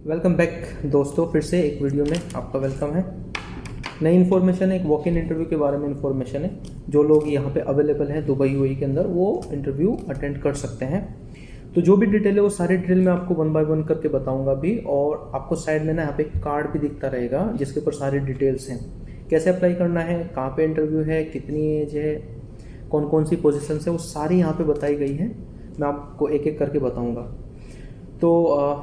Welcome back दोस्तों, फिर से एक वीडियो में आपका वेलकम है। नई इन्फॉर्मेशन है, एक वॉक इन इंटरव्यू के बारे में इन्फॉर्मेशन है। जो लोग यहाँ पे अवेलेबल हैं दुबई यूएई के अंदर, वो इंटरव्यू अटेंड कर सकते हैं। तो जो भी डिटेल है वो सारी डिटेल मैं आपको वन बाय वन करके बताऊंगा भी, और आपको साइड में ना यहाँ पे कार्ड भी दिखता रहेगा जिसके ऊपर सारी डिटेल्स हैं। कैसे अप्लाई करना है, कहाँ पे इंटरव्यू है, कितनी एज है, कौन कौन सी पोजीशन है, वो सारी यहाँ पे बताई गई है। मैं आपको एक एक करके बताऊँगा। तो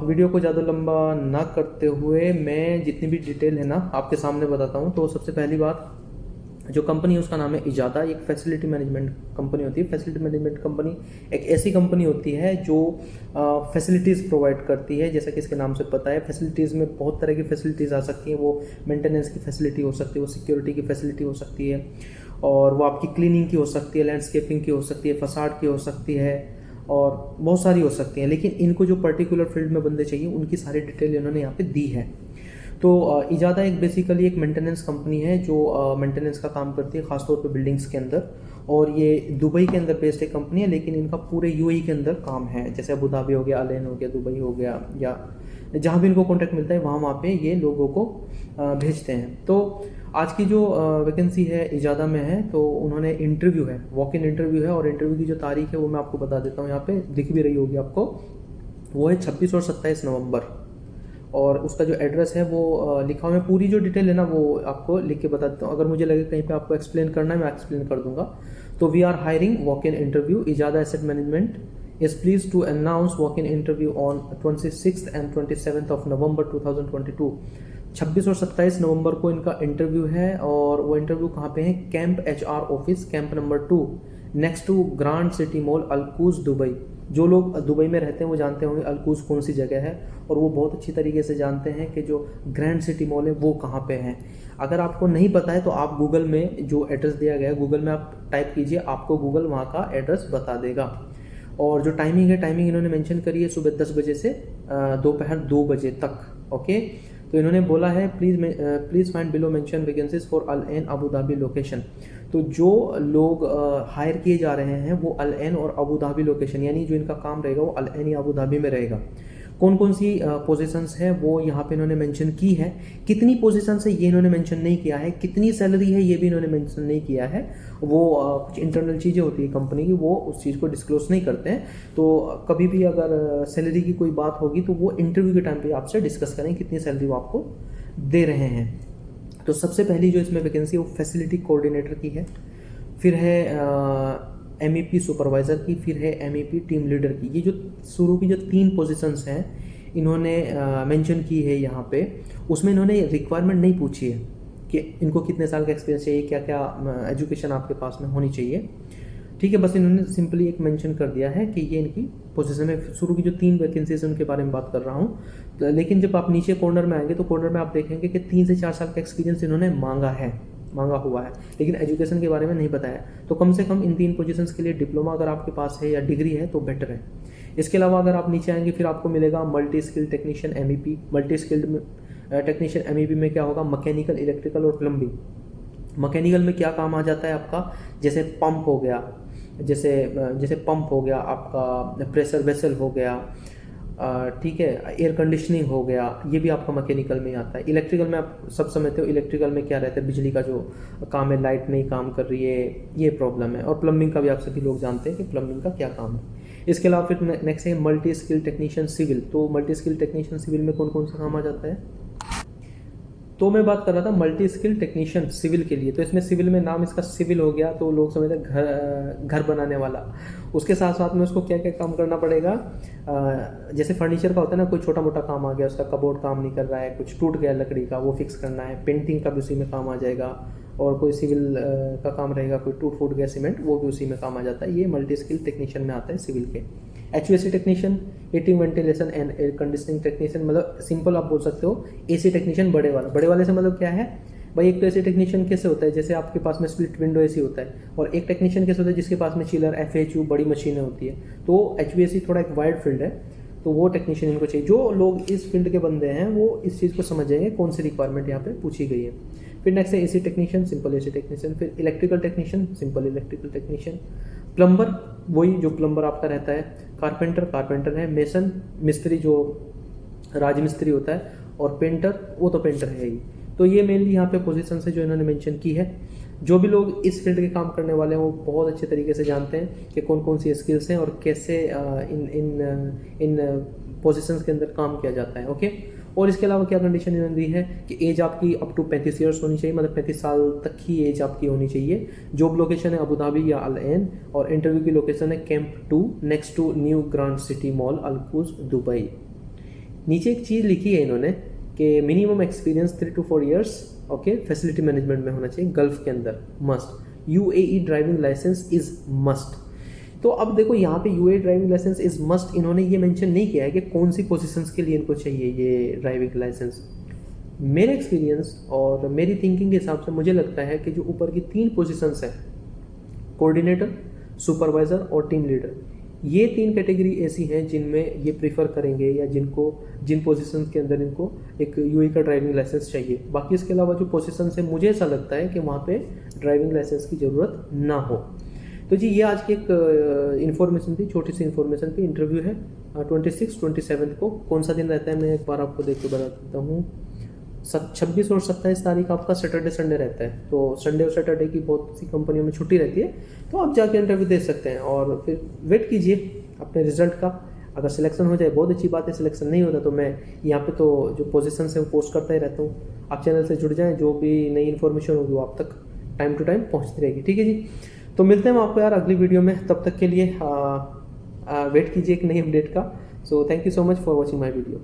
वीडियो को ज़्यादा लंबा ना करते हुए मैं जितनी भी डिटेल है ना आपके सामने बताता हूँ। तो सबसे पहली बात, जो कंपनी है उसका नाम है इजादा। एक फैसिलिटी मैनेजमेंट कंपनी होती है। फैसिलिटी मैनेजमेंट कंपनी एक ऐसी कंपनी होती है जो फैसिलिटीज़ प्रोवाइड करती है। जैसा कि इसके नाम से पता है, फैसिलिटीज़ में बहुत तरह की फैसिलिटीज़ आ सकती हैं। वो मेंटेनेंस की फैसिलिटी हो सकती है, वो सिक्योरिटी की फैसिलिटी हो सकती है, और वो आपकी क्लीनिंग की हो सकती है, लैंडस्केपिंग की हो सकती है, फसाड की हो सकती है, और बहुत सारी हो सकती हैं। लेकिन इनको जो पर्टिकुलर फील्ड में बंदे चाहिए उनकी सारी डिटेल इन्होंने यहाँ पे दी है। तो इजादा एक बेसिकली एक मेंटेनेंस कंपनी है जो मेंटेनेंस का काम करती है, खासतौर पे बिल्डिंग्स के अंदर। और ये दुबई के अंदर बेस्ड एक कंपनी है, लेकिन इनका पूरे यूएई के अंदर काम है। जैसे अबू धाबी हो गया, अलैन हो गया, दुबई हो गया, या जहाँ भी इनको कॉन्टैक्ट मिलता है वहाँ पे ये लोगों को भेजते हैं। तो आज की जो वैकेंसी है इजादा में है, तो उन्होंने इंटरव्यू है, वॉक इन इंटरव्यू है, और इंटरव्यू की जो तारीख है वो मैं आपको बता देता हूँ। यहाँ पे दिख भी रही होगी आपको, वो है 26 और 27 नवंबर। और उसका जो एड्रेस है वो लिखा हुआ है। पूरी जो डिटेल है ना वो आपको लिख के बता देता हूँ। अगर मुझे लगे कहीं पे आपको एक्सप्लेन करना है, मैं एक्सप्लेन कर दूंगा। तो we are hiring walk in interview इजादा asset management is pleased to announce walk-in interview on 26th and 27th of November 2022। 26 और 27 नवंबर को इनका इंटरव्यू है, और वो इंटरव्यू कहाँ पे है? Camp HR office, camp number 2, next to grand city mall, Al Quoz, Dubai. जो लोग दुबई में रहते हैं वो जानते होंगे अलकूज कौन सी जगह है, और वो बहुत अच्छी तरीके से जानते हैं कि जो ग्रैंड सिटी मॉल है वो कहाँ पे है। अगर आपको नहीं पता है तो आप गूगल में जो एड्रेस दिया गया है, गूगल में आप टाइप कीजिए, आपको गूगल वहाँ का एड्रेस बता देगा। और जो टाइमिंग है, टाइमिंग इन्होंने मेंशन करी है सुबह 10 बजे से दोपहर 2 बजे तक। ओके, तो इन्होंने बोला है please find below mention vacancies for Al Ain Abu Dhabi location. तो जो लोग हायर किए जा रहे हैं वो अल एन और अबू धाबी लोकेशन, यानी जो इनका काम रहेगा वो अल एन या अबू धाबी में रहेगा। कौन कौन सी पोजीशंस है वो यहाँ पे इन्होंने मेंशन की है। कितनी पोजीशंस है ये इन्होंने मेंशन नहीं किया है। कितनी सैलरी है ये भी इन्होंने मेंशन नहीं किया है। वो कुछ इंटरनल चीज़ें होती है कंपनी की, वो उस चीज़ को डिस्क्लोज नहीं करते हैं। तो कभी भी अगर सैलरी की कोई बात होगी तो वो इंटरव्यू के टाइम पे आपसे डिस्कस करें कितनी सैलरी वो आपको दे रहे हैं। तो सबसे पहली जो इसमें वैकेंसी है वो फैसिलिटी कोऑर्डिनेटर की है, फिर है MEP सुपरवाइज़र की, फिर है MEP टीम लीडर की। ये जो शुरू की जो 3 पोजीशंस हैं इन्होंने मेंशन की है यहाँ पे। उसमें इन्होंने रिक्वायरमेंट नहीं पूछी है कि इनको कितने साल का एक्सपीरियंस चाहिए, क्या क्या एजुकेशन आपके पास में होनी चाहिए। ठीक है, बस इन्होंने सिंपली एक मेंशन कर दिया है कि ये इनकी पोजीशन में शुरू की जो 3 वैकेंसीज उनके बारे में बात कर रहा हूँ। तो लेकिन जब आप नीचे कॉर्नर में आएंगे तो कॉर्नर में आप देखेंगे कि 3 से 4 साल का एक्सपीरियंस इन्होंने मांगा हुआ है, लेकिन एजुकेशन के बारे में नहीं बताया। तो कम से कम इन 3 पोजीशंस के लिए डिप्लोमा अगर आपके पास है या डिग्री है तो बेटर है। इसके अलावा अगर आप नीचे आएंगे फिर आपको मिलेगा multi skill technician MEP। Multi skilled technician MEP में क्या होगा? मैकेनिकल, इलेक्ट्रिकल और प्लम्बिंग। मैकेनिकल में क्या काम आ जाता है आपका? जैसे पंप हो गया, जैसे पंप हो गया, आपका प्रेशर वेसल हो गया, ठीक है, एयर कंडीशनिंग हो गया, ये भी आपका मैकेनिकल में आता है। इलेक्ट्रिकल में आप सब समझते हो, इलेक्ट्रिकल में क्या रहता है? बिजली का जो काम है, लाइट नहीं काम कर रही है, ये प्रॉब्लम है। और प्लम्बिंग का भी आप सभी लोग जानते हैं कि प्लम्बिंग का क्या काम है। इसके अलावा फिर नेक्स्ट है मल्टी स्किल टेक्नीशियन सिविल। तो मल्टी स्किल टेक्नीशियन सिविल में कौन कौन सा काम आ जाता है? तो मैं बात कर रहा था मल्टी स्किल टेक्नीशियन सिविल के लिए। तो इसमें सिविल में नाम इसका सिविल हो गया तो लोग समझते हैं घर बनाने वाला। उसके साथ साथ में उसको क्या क्या काम करना पड़ेगा? जैसे फर्नीचर का होता है ना, कोई छोटा मोटा काम आ गया, उसका कबोर्ड काम नहीं कर रहा है, कुछ टूट गया लकड़ी का, वो फिक्स करना है। पेंटिंग का भी उसी में काम आ जाएगा, और कोई सिविल का काम रहेगा, कोई टूट फूट गया सीमेंट, वो भी उसी में काम आ जाता है। ये मल्टी स्किल टेक्नीशियन में आता है सिविल के। HVAC technician, heating ventilation and air conditioning technician, मतलब सिंपल आप बोल सकते हो AC टेक्नीशियन। बड़े वाले से मतलब क्या है भाई? एक तो AC टेक्नीशियन कैसे होता है? जैसे आपके पास में स्प्लिट विंडो AC होता है, और एक टेक्नीशियन कैसे होता है जिसके पास में चिलर, FHU, बड़ी मशीनें होती है। तो HVAC थोड़ा एक वाइड फील्ड है, तो वो टेक्नीशियन इनको चाहिए। जो लोग इस फील्ड के बंदे हैं वो इस चीज़ को समझ जाएंगे कौन सी रिक्वायरमेंट यहाँ पे पूछी गई है। फिर नेक्स्ट है AC technician, simple AC technician. फिर electrical technician, simple electrical technician. Plumber, वही जो प्लम्बर आपका रहता है। कारपेंटर है। मेसन, मिस्त्री जो राजमिस्त्री होता है, और पेंटर वो तो पेंटर है ही। तो ये मेनली यहाँ पे पोजीशन है जो इन्होंने मेंशन की है। जो भी लोग इस फील्ड के काम करने वाले हैं वो बहुत अच्छे तरीके से जानते हैं कि कौन कौन सी स्किल्स हैं और कैसे इन पोजीशंस के अंदर काम किया जाता है। ओके, और इसके अलावा क्या कंडीशन इन्होंने दी है कि एज आपकी अप टू 35 ईयर्स होनी चाहिए, मतलब 35 साल तक की एज आपकी होनी चाहिए। जॉब लोकेशन है अबू धाबी या अल एन, और इंटरव्यू की लोकेशन है camp 2 next to new grand city mall Al Quoz Dubai. नीचे एक चीज़ लिखी है इन्होंने कि minimum experience 3 to 4 years, okay, facility management में होना चाहिए गल्फ के अंदर, must. UAE driving licence is must. तो अब देखो यहाँ पे UAE driving licence is must, इन्होंने ये मेंशन नहीं किया है कि कौन सी पोजीशंस के लिए इनको चाहिए ये ड्राइविंग लाइसेंस। मेरे एक्सपीरियंस और मेरी थिंकिंग के हिसाब से मुझे लगता है कि जो ऊपर की 3 पोजीशंस हैं, कोऑर्डिनेटर, सुपरवाइजर और टीम लीडर, ये 3 कैटेगरी ऐसी हैं जिनमें ये प्रीफर करेंगे या जिन पोजीशंस के अंदर इनको एक यूएई का ड्राइविंग लाइसेंस चाहिए। बाकी इसके अलावा जो पोजीशंस है मुझे ऐसा लगता है कि वहाँ पे ड्राइविंग लाइसेंस की ज़रूरत ना हो। तो जी ये आज की एक इन्फॉर्मेशन थी, छोटी सी इन्फॉर्मेशन थी। इंटरव्यू है 26, 27 को। कौन सा दिन रहता है मैं एक बार आपको देख के बता देता हूँ। 26 और 27 तारीख आपका सैटरडे संडे रहता है। तो संडे और सैटरडे की बहुत सी कंपनियों में छुट्टी रहती है, तो आप जाके इंटरव्यू दे सकते हैं और फिर वेट कीजिए अपने रिजल्ट का। अगर सिलेक्शन हो जाए बहुत अच्छी बात है, सिलेक्शन नहीं होता तो मैं यहाँ पे तो जो पोजीशन है वो पोस्ट करता ही रहता हूँ। आप चैनल से जुड़ जाएँ, जो भी नई इन्फॉर्मेशन होगी वो आप तक टाइम टू टाइम पहुँचती रहेगी। ठीक है जी, तो मिलते हैं हम आपको यार अगली वीडियो में। तब तक के लिए वेट कीजिए एक नई अपडेट का। So thank you so much for watching my video.